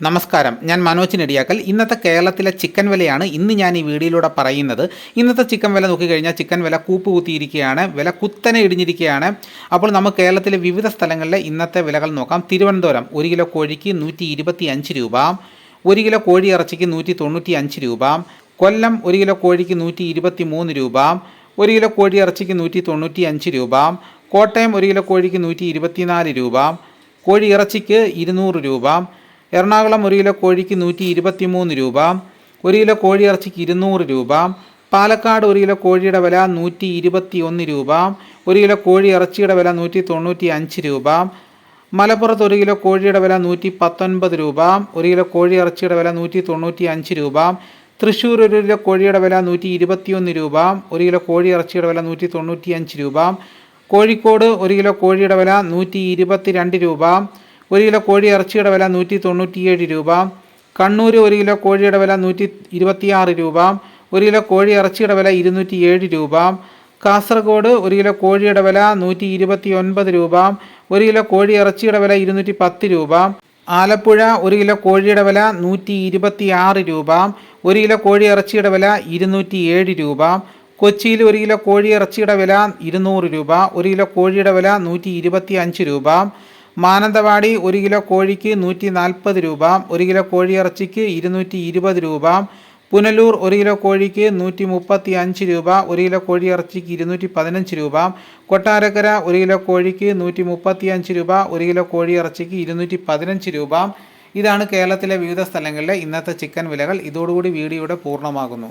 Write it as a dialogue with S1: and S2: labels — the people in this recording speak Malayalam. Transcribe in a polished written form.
S1: നമസ്കാരം, ഞാൻ മനോജ് നെടിയാക്കൽ. ഇന്നത്തെ കേരളത്തിലെ ചിക്കൻ വിലയാണ് ഇന്ന് ഞാൻ ഈ വീഡിയോയിലൂടെ പറയുന്നത്. ഇന്നത്തെ ചിക്കൻ വില നോക്കിക്കഴിഞ്ഞാൽ ചിക്കൻ വില കൂപ്പ് കുത്തിയിരിക്കുകയാണ്, വില കുത്തനെ ഇടിഞ്ഞിരിക്കുകയാണ്. അപ്പോൾ നമുക്ക് കേരളത്തിലെ വിവിധ സ്ഥലങ്ങളിലെ ഇന്നത്തെ വിലകൾ നോക്കാം. തിരുവനന്തപുരം 1 കിലോ കോഴിക്ക് 125 രൂപ, 1 കിലോ കോഴി ഇറച്ചിക്ക് 195 രൂപ. കൊല്ലം 1 കിലോ കോഴിക്ക് 123 രൂപ, 1 കിലോ കോഴി ഇറച്ചിക്ക് 195 രൂപ. കോട്ടയം 1 കിലോ കോഴിക്ക് 124 രൂപ, കോഴി ഇറച്ചിക്ക് 200 രൂപ. എറണാകുളം 1 കിലോ കോഴിക്ക് 123 രൂപ, 1 കിലോ കോഴി ഇറച്ചിക്ക് 200 രൂപ. പാലക്കാട് 1 കിലോ കോഴിയുടെ വില 121 രൂപ, 1 കിലോ കോഴി ഇറച്ചിയുടെ വില 195 രൂപ. മലപ്പുറത്ത് 1 കിലോ കോഴിയുടെ വില 119 രൂപ, 1 കിലോ കോഴി ഇറച്ചിയുടെ വില 195 രൂപ. തൃശ്ശൂർ 1 കിലോ കോഴിയുടെ വില 121 രൂപ, 1 കിലോ കോഴി ഇറച്ചിയുടെ വില 195 രൂപ. കോഴിക്കോട് 1 കിലോ കോഴിയുടെ വില 122 രൂപ, 1 കിലോ കോഴി ഇറച്ചിയുടെ വില 197 രൂപ. കണ്ണൂർ 1 കിലോ കോഴിയുടെ വില 126 രൂപ, 1 കിലോ കോഴി ഇറച്ചിയുടെ വില 207 രൂപ. കാസർഗോഡ് 1 കിലോ കോഴിയുടെ വില 129 രൂപ, 1 കിലോ കോഴി ഇറച്ചിയുടെ വില 210 രൂപ. ആലപ്പുഴ 1 കിലോ കോഴിയുടെ വില 126 രൂപ, 1 കിലോ കോഴി ഇറച്ചിയുടെ വില 207 രൂപ. കൊച്ചിയിൽ 1 കിലോ കോഴി ഇറച്ചിയുടെ വില 200 രൂപ, 1 കിലോ കോഴിയുടെ വില 125 രൂപ. മാനന്തവാടി 1 കിലോ കോഴിക്ക് 140 രൂപ, 1 കിലോ കോഴി ഇറച്ചിക്ക് 220 രൂപ. പുനലൂർ 1 കിലോ കോഴിക്ക് 135 രൂപ, 1 കിലോ കോഴി ഇറച്ചിക്ക് 215 രൂപ. കൊട്ടാരക്കര 1 കിലോ കോഴിക്ക് 135 രൂപ, 1 കിലോ കോഴി ഇറച്ചിക്ക് 215 രൂപ. ഇതാണ് കേരളത്തിലെ വിവിധ സ്ഥലങ്ങളിലെ ഇന്നത്തെ ചിക്കൻ വിലകൾ. ഇതോടുകൂടി വീഡിയോയുടെ പൂർണ്ണമാകുന്നു.